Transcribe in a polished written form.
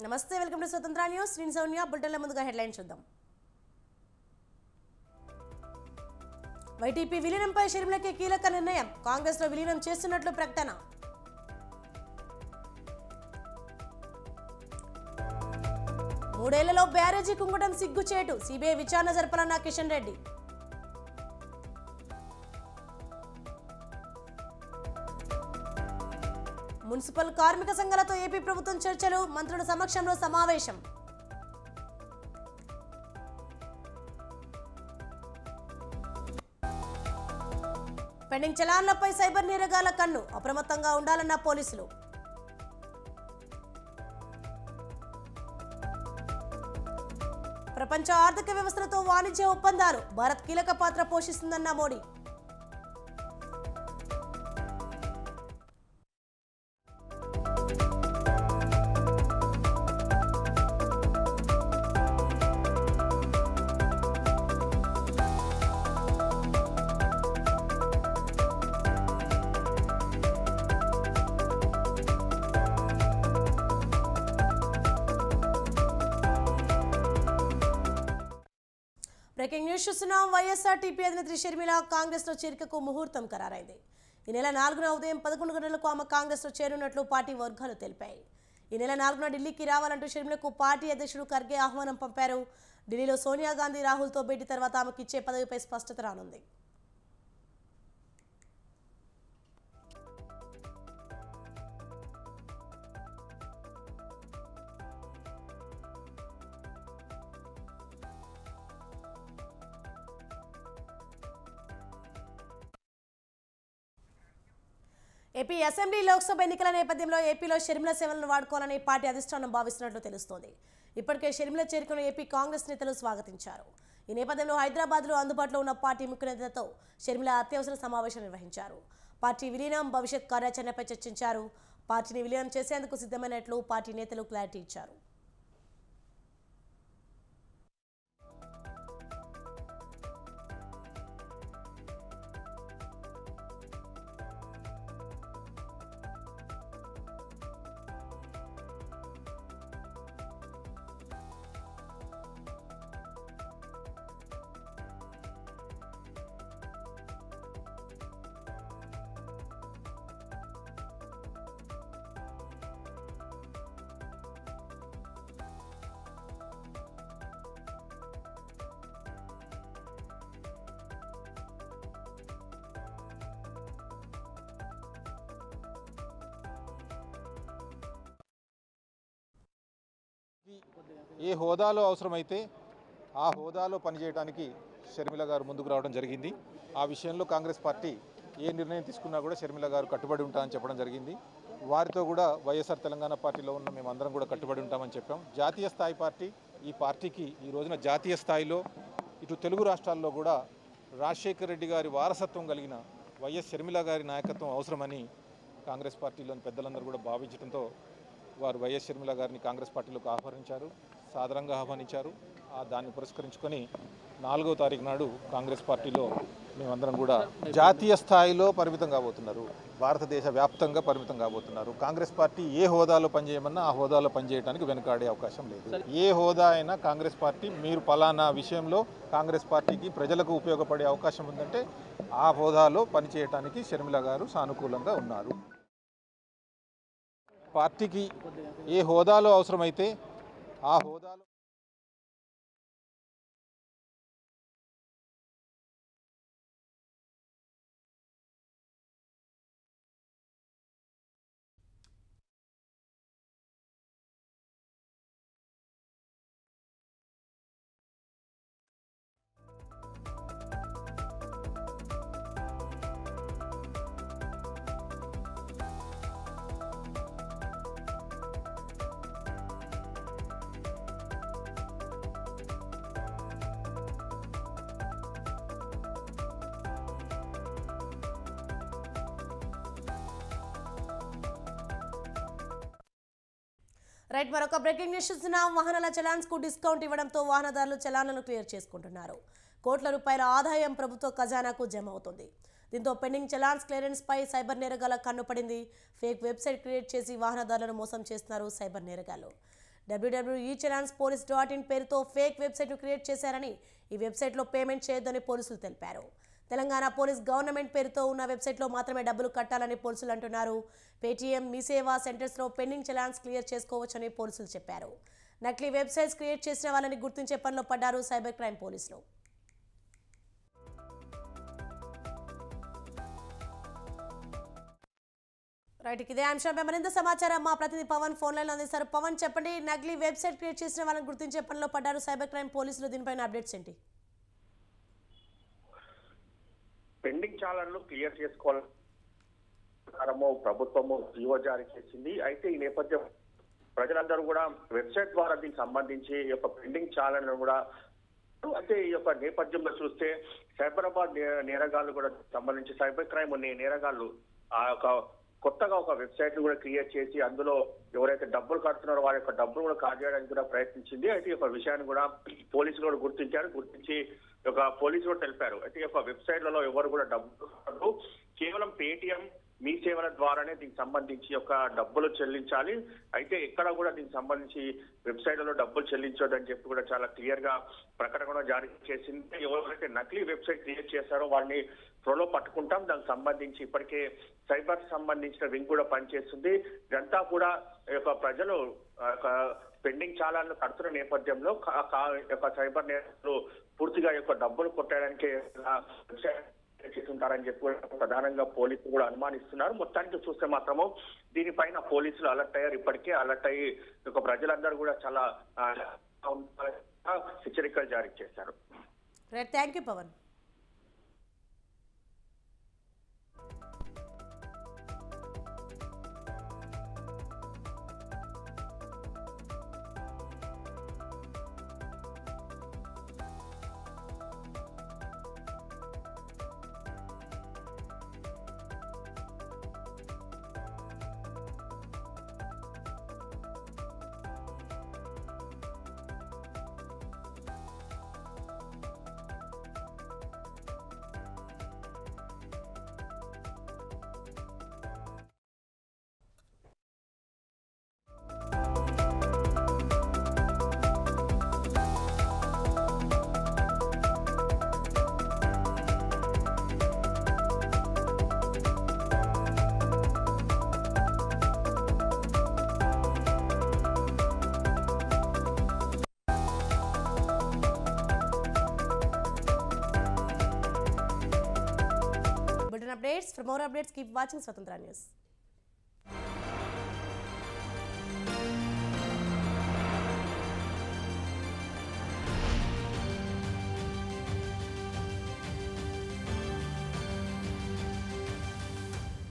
నమస్తే, welcome to స్వతంత్ర news. నేను సౌన్య. బులెటిన్ల ముందుగా హెడ్లైన్స్ చూద్దాం. వైటీపీ విలీనంపై షర్మిలకి కీలక నిర్ణయం. కాంగ్రెస్ లో విలీనం చేస్తున్నట్లు ప్రకటన. మూడేళ్లలో బ్యారేజీ కుంగడం సిగ్గుచేటు. సిబిఐ విచారణ జరపాలన్న కిషన్ రెడ్డి. మున్సిపల్ కార్మిక సంఘాలతో ఏపీ ప్రభుత్వం చర్చలు. మంత్రుల సమక్షంలో సమావేశం. పెండింగ్ చలాన్లపై సైబర్ నేరగాళ్ల కన్ను. అప్రమత్తంగా ఉండాలన్న పోలీసులు. ప్రపంచ ఆర్థిక వ్యవస్థలతో వాణిజ్య ఒప్పందాలు. భారత్ కీలక పాత్ర పోషిస్తుందన్న మోడీ. బ్రేకింగ్ న్యూస్ చూస్తున్నాం. వైఎస్ఆర్టీపీ అధినేత్రి షర్మిల కాంగ్రెస్ లో చేరికకు ముహూర్తం ఖరారైంది. ఈ నెల 4న ఉదయం 11 గంటలకు ఆమె కాంగ్రెస్ లో చేరున్నట్లు పార్టీ వర్గాలు తెలిపాయి. ఈ నెల 4న ఢిల్లీకి రావాలంటూ షర్మిలకు పార్టీ అధ్యక్షుడు ఖర్గే ఆహ్వానం పంపారు. ఢిల్లీలో సోనియా గాంధీ, రాహుల్తో భేటీ తర్వాత ఆమెకు ఇచ్చే పదవిపై స్పష్టత రానుంది. ఏపీ అసెంబ్లీ, లోక్సభ ఎన్నికల నేపథ్యంలో ఏపీలో షర్మిల సేవలను వాడుకోవాలని పార్టీ అధిష్టానం భావిస్తున్నట్లు తెలుస్తోంది. ఇప్పటికే షర్మిల చేరికను ఏపీ కాంగ్రెస్ నేతలు స్వాగతించారు. ఈ నేపథ్యంలో హైదరాబాద్లో అందుబాటులో ఉన్న పార్టీ ముఖ్య నేతలతో షర్మిల అత్యవసర సమావేశం నిర్వహించారు. పార్టీ విలీనం, భవిష్యత్ కార్యాచరణపై చర్చించారు. పార్టీని విలీనం చేసేందుకు సిద్ధమైనట్లు పార్టీ నేతలు క్లారిటీ ఇచ్చారు. ఏ హోదాలో అవసరమైతే ఆ హోదాలో పనిచేయడానికి షర్మిల గారు ముందుకు రావడం జరిగింది. ఆ విషయంలో కాంగ్రెస్ పార్టీ ఏ నిర్ణయం తీసుకున్నా కూడా షర్మిల గారు కట్టుబడి ఉంటామని చెప్పడం జరిగింది. వారితో కూడా వైఎస్ఆర్ తెలంగాణ పార్టీలో ఉన్న మేమందరం కూడా కట్టుబడి ఉంటామని చెప్పాం. జాతీయ స్థాయి పార్టీ, ఈ పార్టీకి ఈ రోజున జాతీయ స్థాయిలో ఇటు తెలుగు రాష్ట్రాల్లో కూడా రాజశేఖర్ రెడ్డి గారి వారసత్వం కలిగిన వైఎస్ షర్మిల గారి నాయకత్వం అవసరమని కాంగ్రెస్ పార్టీలోని పెద్దలందరూ కూడా భావించడంతో వారు వైఎస్ షర్మిల గారిని కాంగ్రెస్ పార్టీలోకి ఆహ్వానించారు, సాదరంగా ఆహ్వానించారు. దాన్ని పురస్కరించుకొని 4వ తారీఖు నాడు కాంగ్రెస్ పార్టీలో మేమందరం కూడా జాతీయ స్థాయిలో పరిమితం కాబోతున్నారు, భారతదేశ వ్యాప్తంగా పరిమితం కాబోతున్నారు. కాంగ్రెస్ పార్టీ ఏ హోదాలో పనిచేయమన్నా ఆ హోదాలో పనిచేయడానికి వెనుకాడే అవకాశం లేదు. ఏ హోదా అయినా కాంగ్రెస్ పార్టీ మీరు పలానా విషయంలో కాంగ్రెస్ పార్టీకి ప్రజలకు ఉపయోగపడే అవకాశం ఉందంటే ఆ హోదాలో పనిచేయడానికి షర్మిల గారు సానుకూలంగా ఉన్నారు. పార్టీకి ఏ హోదాలో అవసరమైతే ఆ హోదాలో రైట్, మరొక బ్రేకింగ్ న్యూస్ చూస్తున్నాం. వాహనాల చలాన్స్ కు డిస్కౌంట్ ఇవ్వడంతో వాహనదారులు చలాన్లను క్లియర్ చేసుకుంటున్నారు. కోట్ల రూపాయల ఆదాయం ప్రభుత్వ ఖజానాకు జమ అవుతుంది. దీంతో పెండింగ్ చలాన్స్ క్లియరెన్స్ పై సైబర్ నేరగాళ్ల కన్నుపడింది. ఫేక్ వెబ్సైట్ క్రియేట్ చేసి వాహనదారులను మోసం చేస్తున్నారు సైబర్ నేరగాళ్లు. www.echallancepolice.in పేరుతో ఫేక్ వెబ్సైట్ను క్రియేట్ చేశారని ఈ వెబ్సైట్లో పేమెంట్ చేయొద్దని పోలీసులు తెలిపారు. తెలంగాణ పోలీస్ గవర్నమెంట్ పేరుతో ఉన్న వెబ్సైట్లో మాత్రమే డబ్బులు కట్టాలని పోలీసులు అంటున్నారు. పేటీఎం, మీ సేవా సెంటర్స్లో పెండింగ్ చలాన్స్ క్లియర్ చేసుకోవచ్చని పోలీసులు చెప్పారు. నకిలీ వెబ్సైట్స్ క్రియేట్ చేసిన వాళ్ళని గుర్తించే పనిలో పడ్డారు సైబర్ క్రైమ్ పోలీసులు. రైట్, ఇదే అంశంపై మరింత సమాచారం మా ప్రతినిధి పవన్ ఫోన్ లైన్ అందిస్తారు. పవన్, చెప్పండి, నకిలీ వెబ్సైట్ క్రియేట్ చేసిన వాళ్ళని గుర్తించే పనిలో పడ్డారు సైబర్ క్రైమ్ పోలీసులు. దీనిపైన అప్డేట్స్ ఏంటి? పెండింగ్ చాలన్లు క్లియర్ చేసుకోవాలని ప్రభుత్వము జీవో జారీ చేసింది. అయితే ఈ నేపథ్యం ప్రజలందరూ కూడా వెబ్సైట్ ద్వారా దీనికి సంబంధించి ఈ యొక్క పెండింగ్ చాలన్లు కూడా, అయితే ఈ యొక్క నేపథ్యంలో చూస్తే సైబరాబాద్ నేరగాళ్లు కూడా సంబంధించి సైబర్ క్రైమ్ నేరగాళ్లు ఆ యొక్క కొత్తగా ఒక వెబ్సైట్ కూడా క్రియేట్ చేసి అందులో ఎవరైతే డబ్బులు కడుతున్నారో వారి యొక్క డబ్బులు కూడా కాజేయడానికి కూడా ప్రయత్నించింది. అయితే ఈ యొక్క విషయాన్ని కూడా పోలీసులు కూడా గుర్తించి ఒక పోలీసులు కూడా తెలిపారు. అయితే ఈ యొక్క వెబ్సైట్లలో ఎవరు కూడా డబ్బులు కేవలం పేటిఎం, మీ సేవల ద్వారానే దీనికి సంబంధించి యొక్క డబ్బులు చెల్లించాలి. అయితే ఎక్కడ కూడా దీనికి సంబంధించి వెబ్సైట్లలో డబ్బులు చెల్లించొద్దని చెప్పి కూడా చాలా క్లియర్ గా ప్రకటన కూడా జారీ చేసింది. ఎవరైతే నకిలీ వెబ్సైట్ క్రియేట్ చేశారో వాళ్ళని త్వరలో పట్టుకుంటాం. దానికి సంబంధించి ఇప్పటికే సైబర్ సంబంధించిన వింగ్ కూడా పనిచేస్తుంది. ఇదంతా కూడా ప్రజలు పెండింగ్ చాలాను కడుతున్న నేపథ్యంలో సైబర్ నేరస్తులు పూర్తిగా డబ్బులు కొట్టడానికి చేస్తుంటారని చెప్పి ప్రధానంగా పోలీసులు కూడా అనుమానిస్తున్నారు. మొత్తానికి చూస్తే మాత్రము దీనిపైన పోలీసులు అలర్ట్ అయ్యారు. ఇప్పటికే అలర్ట్ అయ్యి ప్రజలందరూ కూడా చాలా హెచ్చరికలు జారీ చేశారు. Thank you Pawan. Updates. For more updates, keep watching Swatantra News.